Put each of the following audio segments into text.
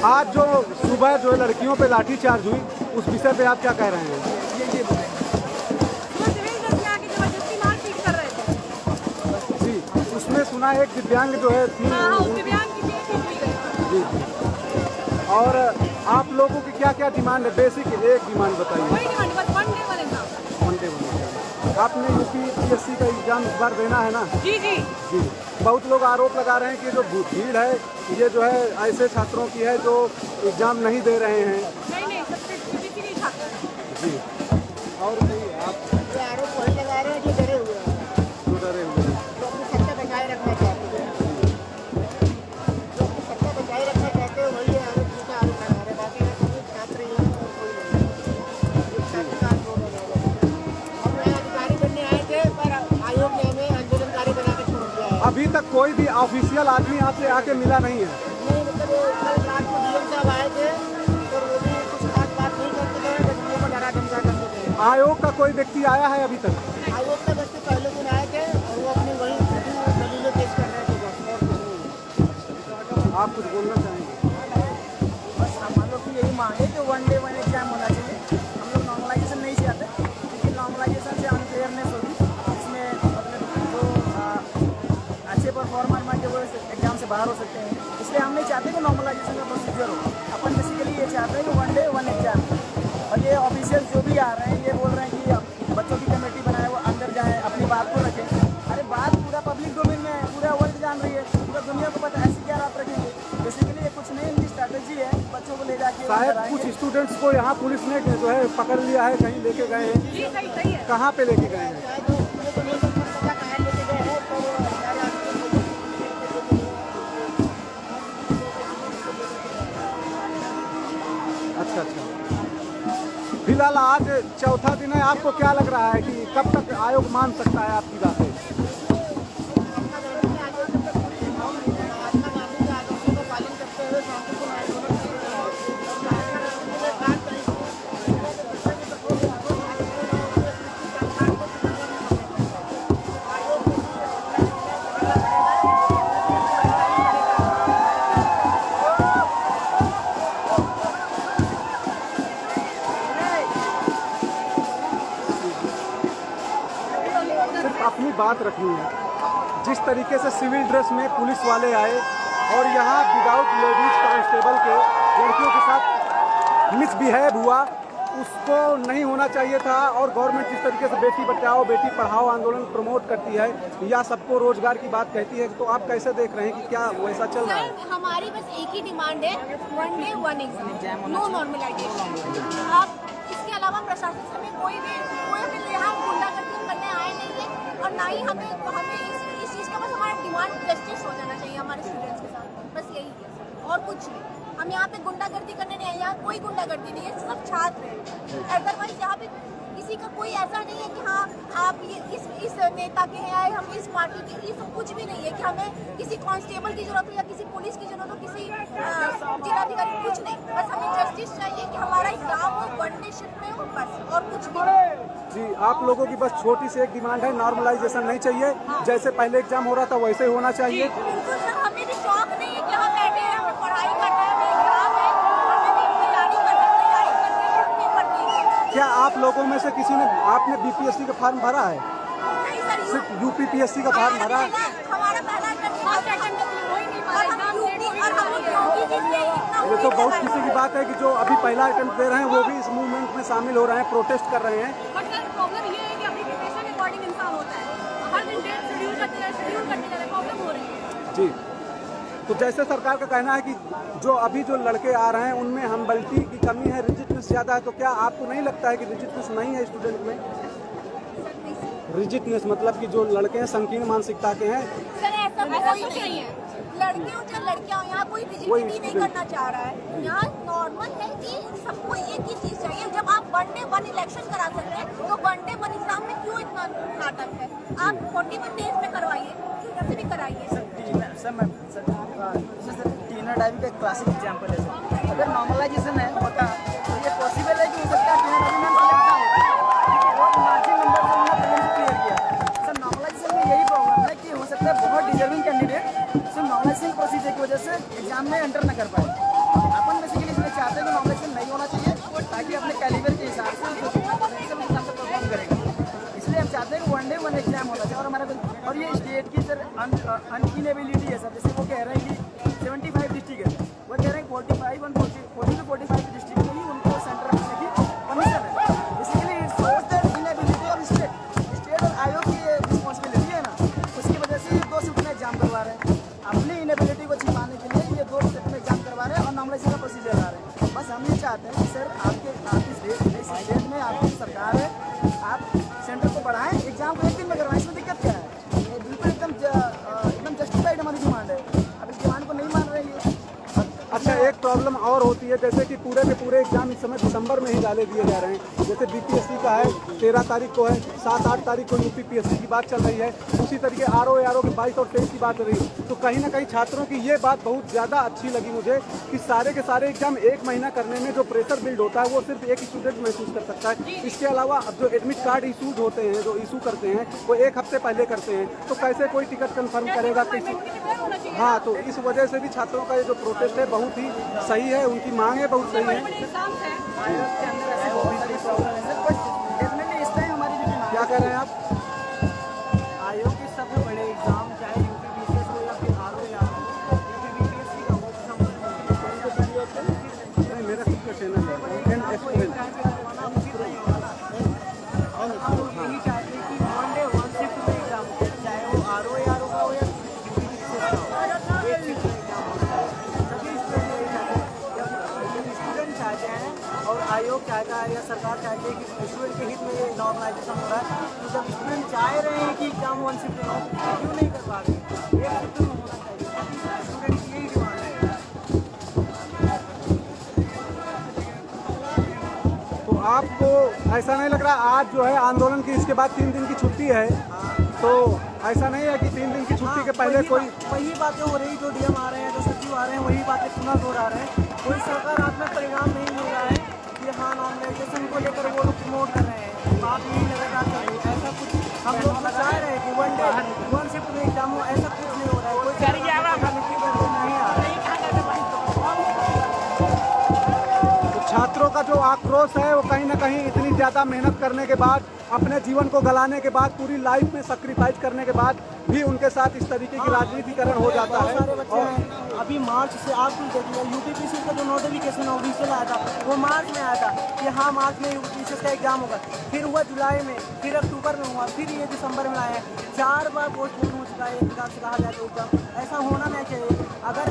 आज जो सुबह जो लड़कियों पे लाठीचार्ज हुई उस विषय पे आप क्या कह रहे हैं? ये जबरदस्ती मारपीट कर रहे थे। जी, उसमें सुना है एक दिव्यांग जो है थी। हाँ, उस दिव्यांग की भी हुई गई। जी, और आप लोगों की क्या क्या डिमांड है? बेसिक एक डिमांड बताइए। कोई डिमांड, बस वन डे वाले एग्जाम। वनडे बनना चाहिए। आपने यूपीपीएससी का एग्जाम इस बार देना है ना? जी जी। जी, बहुत लोग आरोप लगा रहे हैं कि जो भीड़ है ये जो है ऐसे छात्रों की है जो एग्जाम नहीं दे रहे हैं। नहीं, सबसे किसी नहीं छात्र। जी, और नहीं आप आरोप वही लगा रहे हैं जो डरे हुए हैं, जो डरे हुए हैं। जो अपनी सत्ता बचाए रखना चाहते हैं, जो अपनी सत्ता बचाए रखना चाहते हैं वही आरोप झूठा आरोप लगा रहे हैं। बाकी कोई छात्र ही है और कोई नहीं है। छात्र का आंदोलन है। हम यहाँ अधिकारी बनने आए थे पर आयोग ने हमें आंदोलनकारी बना के छोड़ दिया है। अभी तक कोई भी ऑफिशियल आदमी आपसे आके मिला नहीं है? नहीं, मतलब कल रात को डीएम साहब आए थे और वो भी कुछ खास बात नहीं करते थे, बस लोगों को डरा धमका करते थे। आयोग का कोई व्यक्ति आया है अभी तक? आयोग के व्यक्ति पहले दिन आए थे और वो अपनी वही दलीलें पेश कर रहे थे बस, और कुछ नहीं। आप कुछ बोलना चाहेंगे? बस हम लोग की यही मांग है कि वन डे वन एग्जाम होना चाहिए। हम लोग नॉर्मलाइजेशन नहीं चाहते क्योंकि नॉर्मलाइजेशन से अनफेयरनेस होगी। इसमें मतलब जो अच्छे परफॉर्मर मान के वो एग्जाम से बाहर हो सकते हैं, इसलिए हम नहीं चाहते कि नॉर्मलाइजेशन का प्रोसीजर हो। अपन बेसिकली ये चाहते हैं कि वन डे वन एग्जाम। और ये ऑफिशियल जो भी आ रहे हैं ये बोल रहे हैं कि बच्चों की कमेटी बनाए वो अंदर जाएँ अपनी बात को रखें। अरे बात पूरा पब्लिक डोमेन में है, पूरा वर्ल्ड जान रही है, पूरा दुनिया को पता है, ऐसी क्या बात रखेंगे। बेसिकली ये कुछ नहीं, इनकी स्ट्रैटेजी है बच्चों को ले जाके शायद कुछ स्टूडेंट्स को यहाँ पुलिस ने जो है पकड़ लिया है, कहीं लेके गए हैं। जी सही है। कहाँ पे लेके गए हैं? शायद वो मुझे तो नहीं पता कहाँ लेके गए हैं, पर हमारे अच्छा अच्छा। फिलहाल आज चौथा दिन है, आपको क्या लग रहा है कि कब तक आयोग मान सकता है आपकी बातें? सिर्फ अपनी बात रखनी है। जिस तरीके से सिविल ड्रेस में पुलिस वाले आए और यहाँ विदाउट लेडीज कांस्टेबल के लड़कियों के साथ मिसबिहेव हुआ, उसको नहीं होना चाहिए था। और गवर्नमेंट जिस तरीके से बेटी बचाओ बेटी पढ़ाओ आंदोलन प्रमोट करती है या सबको रोजगार की बात कहती है, तो आप कैसे देख रहे हैं कि क्या वैसा चल रहा है? सर, हमारी बस एक ही डिमांड है, one day one exam, no normalisation. आप इसके अलावा प्रशासन से हमें कोई भी यहाँ गुंडागर्दी करने आए नहीं है और ना ही हमें इस चीज़ का बस हमारा डिमांड जस्टिस हो जाना चाहिए हमारे स्टूडेंट्स के साथ, बस यही है और कुछ नहीं। हम यहाँ पे गुंडागर्दी करने नहीं आए, यहाँ कोई गुंडागर्दी नहीं है, सब छात्र हैं। अदरवाइज यहाँ पे किसी का कोई ऐसा नहीं है कि हाँ आप ये इस नेता के हैं, हम इस पार्टी के, ये सब कुछ भी नहीं है कि हमें किसी कांस्टेबल की जरूरत हो या किसी पुलिस की जरूरत हो, किसी जिलाधिकारी, कुछ नहीं। बस हमें जस्टिस चाहिए कि हमारा एग्जाम हो, वन डे शिफ्ट में हो, बस और कुछ नहीं। जी, आप लोगों की बस छोटी सी एक डिमांड है, नॉर्मलाइजेशन नहीं चाहिए, जैसे पहले एग्जाम हो रहा था वैसे ही होना चाहिए। बिल्कुल सर, हमें भी शौक नहीं है कि हम बैठे हैं, हमें पढ़ाई करना है, हमें एग्जाम है, हमें भी तैयारी करनी है, पेपर देनी है। क्या आप लोगों में से किसी ने आपने बीपीएससी का फॉर्म भरा है? नहीं सर, सिर्फ यूपीपीएससी का फॉर्म भरा है? हमारा पहला अटेम्प्ट हो नहीं पाया, और हम यूपी और हम योगी जी से इतना ये तो बहुत खुशी की बात है कि जो अभी पहला अटेम्प्ट दे रहे हैं वो भी इस मूवमेंट में शामिल हो रहे हैं, प्रोटेस्ट कर रहे हैं। बट सर प्रॉब्लम ये है कि अभी प्रिपरेशन अकॉर्डिंग इंसान होता है, हर दिन डेट शेड्यूल करते जा रहे, प्रॉब्लम हो रही है। जी, तो जैसे सरकार का कहना है कि जो अभी जो लड़के आ रहे हैं उनमें हम्बलिटी की कमी है, रिजिडनेस ज़्यादा है, तो क्या आपको नहीं लगता है कि रिजिडनेस नहीं है स्टूडेंट में? रिजिडनेस मतलब कि जो लड़के हैं संकीर्ण मानसिकता के हैं। सर ऐसा कुछ नहीं है, लड़के हो चाहे लड़कियां हो, यहाँ कोई रिजिडिटी नहीं करना चाह रहा है। यहाँ नॉर्मल है कि सबको एक ही चीज चाहिए। जब आप वन डे वन इलेक्शन करा सकते हैं तो वन डे वन एग्जाम में क्यों इतना नाटक है? आप 41 डेज में करवाइए, कैसे भी कराइए। टीनर डाइविंग का एक क्लासिक एग्जाम्पल है सर। अगर नॉर्मलाइजेशन है होता तो ये पॉसिबल है कि हो सकता है टीनर डाइविंग में सेलेक्ट ना होता, बहुत मार्जिन नंबर से उन्होंने प्रीलिम्स क्लियर किया। सर नॉर्मलाइजेशन में यही प्रॉब्लम है कि हो सकता है बहुत डिजर्विंग कैंडिडेट सिर्फ नॉर्मलाइजेशन प्रोसीजर की वजह से एग्जाम में एंटर न कर पाए। अपन बेसिकली इसलिए चाहते हैं कि नॉर्मलाइजेशन नहीं होना चाहिए ताकि अपने कैलिबर के हिसाब से परफॉर्म करेगा। इसलिए हम चाहते हैं कि वन डे वन एग्जाम होना चाहिए। और हमारा और ये स्टेट की सर अनइनेबिलिटी है सर, जैसे वो कह रहे हैं कि 75 डिस्ट्रिक्ट है, वो कह रहे हैं 40 to 45 डिस्ट्रिक्ट में ही उनको सेंटर रखने की परमिशन है। Basically it shows the inability of state और आयोग की रिस्पॉन्सिबिलिटी है ना, उसकी वजह से ये 2 शिफ्ट में एग्जाम करवा रहे हैं। अपनी इनेबिलिटी को छिपाने के लिए ये 2 शिफ्ट में एग्जाम करवा रहे हैं और नॉर्मलाइजेशन का प्रोसीजर ला रहे हैं। बस हम ये चाहते हैं कि सर आपकी स्टेट में आपकी सरकार है, आप सेंटर को बढ़ाएं, एग्जाम को 1 दिन में करवाएं, इसमें दिक्कत क्या है? ये बिल्कुल एकदम जस्टिफाइड हमारी डिमांड है। अब इस डिमांड को नहीं मान रहे हैं। अच्छा, एक प्रॉब्लम और होती है, जैसे कि पूरे के पूरे एग्जाम इस समय दिसंबर में ही डाले दिए जा रहे हैं। जैसे बीपीएससी का है 13 तारीख को है, 7-8 तारीख को यूपीपीएससी की बात चल रही है, उसी तरीके आरओ की 22 और 23 की बात हो रही है। तो कहीं ना कहीं छात्रों की ये बात बहुत ज़्यादा अच्छी लगी मुझे कि सारे के सारे एग्जाम 1 महीना करने में जो प्रेशर बिल्ड होता है वो सिर्फ एक स्टूडेंट महसूस कर सकता है। इसके अलावा अब जो एडमिट कार्ड इशूज होते हैं, जो इशू करते हैं, वो 1 हफ्ते पहले करते हैं, तो कैसे कोई टिकट कन्फर्म करेगा किसी? हाँ, तो इस वजह से भी छात्रों का ये जो प्रोटेस्ट है बहुत ही सही है, उनकी मांगे बहुत सही है। आयोग के अंदर ऐसे बहुत सारी प्रॉब्लम है सर, बट डेफिनेटली इस टाइम हमारी जो डिमांड क्या कह रहे हैं आप? आयोग के सबसे बड़े एग्जाम चाहे यूपीपीसीएस हो या फिर आरओ या फिर बीपीएससी का हो, नहीं, मेरा खुद का चैनल है हम लोग यही चाहते हैं कि वन डे वन शिफ्ट में एग्जाम हो, चाहे वो आरओ या का हो या यूपीपीसीएस का हो, 1 शिफ्ट में एग्जाम होना चाहिए। सभी स्टूडेंट चाहते हैं और आयोग चाहता है या सरकार चाहती है कि स्टूडेंट के हित में ये नॉर्मलाइजेशन हो रहा है। तो जब स्टूडेंट चाह रहे हैं कि एग्जाम 1 शिफ्ट में हो, क्यों नहीं कर पा रहे? 1 शिफ्ट में होना चाहिए, स्टूडेंट की यही डिमांड है। तो आपको ऐसा नहीं लग रहा आज जो है आंदोलन की इसके बाद 3 दिन की छुट्टी है, तो ऐसा नहीं है कि 3 दिन की छुट्टी के पहले वही बातें हो रही, जो डीएम आ रहे हैं, जो सचिव आ रहे हैं, वही बातें पुनः दोहरा रहे हैं। कोई सकारात्मक परिणाम नहीं मिल रहा है कि हाँ नॉर्मलाइजेशन को लेकर वो लोग प्रमोट कर रहे हैं, बात यही लगातार कर रही है। ऐसा कुछ हम लोग चाह रहे हैं कि वन डे वन शिफ्ट में एग्जाम हो, ऐसा कुछ नहीं हो रहा है। कोई नहीं आ रहा है। तो छात्रों का जो आक्रोश है वो कहीं ना कहीं इतनी ज़्यादा मेहनत करने के बाद, अपने जीवन को गलाने के बाद, पूरी लाइफ में सैक्रिफाइस करने के बाद भी उनके साथ इस तरीके की राजनीतिकरण हो जाता है। सारे बच्चे हैं अभी मार्च से आप कुछ देखिए, यूपीपीसी का जो नोटिफिकेशन ऑफिशियल आया था वो मार्च में आया था कि हाँ मार्च में यूपीपीसी का एग्जाम होगा, फिर हुआ जुलाई में, फिर अक्टूबर में हुआ, फिर ये दिसंबर में आया है। 4 बार पोस्टपोन हो चुका है एक प्रकार से कहा जाए तो एग्जाम। ऐसा होना नहीं चाहिए। अगर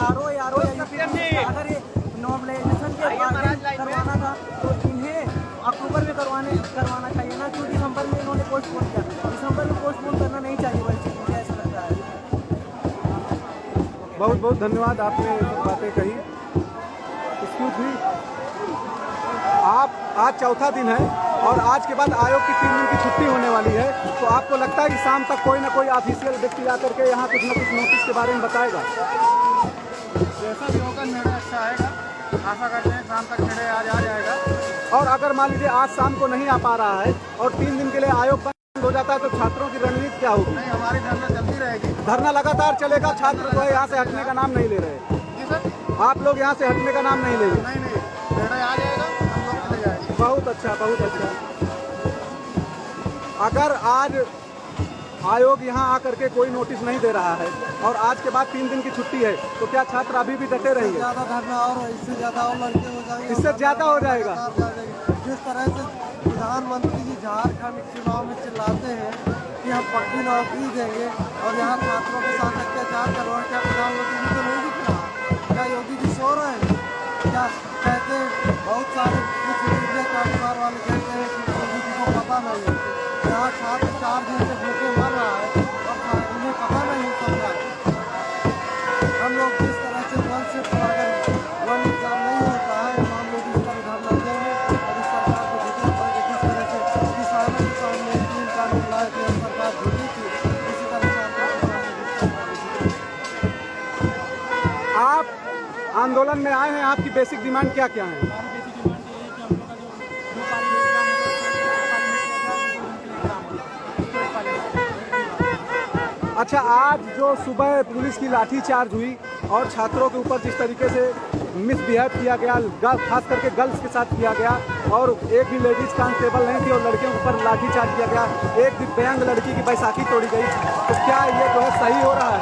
आरओ या यूपीपीसी अगर ये नॉर्मलाइजेशन के बाद करवाना था तो इन्हें अक्टूबर में करवाना चाहिए ना, क्योंकि दिसंबर में इन्होंने पोस्टपोन किया। दिसंबर में पोस्टपोन करना नहीं चाहिए, वैसे मुझे ऐसा लगता है। बहुत बहुत धन्यवाद, आपने ये सब बातें कही। एक्सक्यूज मी, आप आज चौथा दिन है और आज के बाद आयोग की 3 दिन की छुट्टी होने वाली है, तो आपको लगता है कि शाम तक कोई ना कोई ऑफिशियल व्यक्ति आकर के यहाँ कुछ ना कुछ नोटिस के बारे में बताएगा? जैसा भी होगा निर्णय अच्छा आएगा, आशा करते हैं शाम तक निर्णय आज आ जाएगा। और अगर मान लीजिए आज शाम को नहीं आ पा रहा है और 3 दिन के लिए आयोग बंद हो जाता है तो छात्रों की रणनीति क्या होगी? नहीं, हमारी धरना चलती रहेगी। धरना लगातार चलेगा, छात्र जो है यहाँ से हटने का नाम नहीं ले रहे। जी सर। आप लोग यहाँ से हटने का नाम नहीं लेंगे? नहीं, निर्णय आ जाएगा, हम लोग चले जाएंगे। बहुत अच्छा, बहुत अच्छा। अगर आज आयोग यहाँ आकर के कोई नोटिस नहीं दे रहा है और आज के बाद 3 दिन की छुट्टी है, तो क्या छात्र अभी भी डटे रहेंगे? ज़्यादा धरना और इससे ज़्यादा और लड़के हो जाएंगे। इससे ज़्यादा हो जाएगा। जिस तरह से प्रधानमंत्री जी झारखंड चुनाव में चिल्लाते हैं कि हम पक्की नौकरी देंगे और यहाँ छात्रों के साथ अत्याचार कर रहे हैं, क्या प्रधानमंत्री जी को नहीं दिख रहा? क्या योगी जी सो रहे हैं? क्या कहते हैं बहुत सारे कुछ मीडिया कारोबार वाले कहते हैं कि योगी जी को पता नहीं है। यहाँ छात्र 4 दिन से भूखे मर रहा है और उन्हें पता नहीं चल रहा है। हम लोग जिस तरह से वन शिफ्ट अगर वन एग्जाम नहीं होता है, हम लोग इस तरह धरना देंगे और इस सरकार को झुकना पड़ेगा। जिस तरह से किसानों के सामने 3 कानून लाए थे, सरकार झुकी थी, इसी तरह आप आंदोलन में आए हैं, आपकी बेसिक डिमांड क्या क्या है? अच्छा, आज जो सुबह पुलिस की लाठीचार्ज हुई और छात्रों के ऊपर जिस तरीके से मिसबिहेव किया गया, खास करके गर्ल्स के साथ किया गया, और एक भी लेडीज़ कांस्टेबल नहीं थी और लड़कियों के ऊपर लाठीचार्ज किया गया, एक दिव्यांग लड़की की बैसाखी तोड़ी गई, तो क्या ये जो है सही हो रहा है?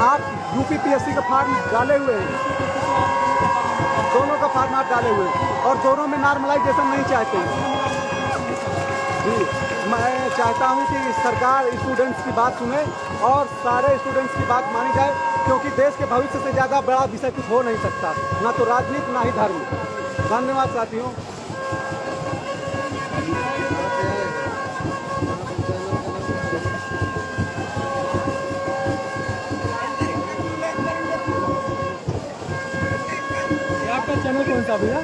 आप यूपीपीएससी का फॉर्म डाले हुए हैं, दोनों का फॉर्म आप डाले हुए हैं और दोनों में नॉर्मलाइजेशन नहीं चाहते हैं। जी, मैं चाहता हूं कि सरकार स्टूडेंट्स की बात सुने और सारे स्टूडेंट्स की बात मानी जाए, क्योंकि देश के भविष्य से ज़्यादा बड़ा विषय कुछ हो नहीं सकता, ना तो राजनीति ना ही धर्म। धन्यवाद साथियों। आपका चैनल कौन सा भैया?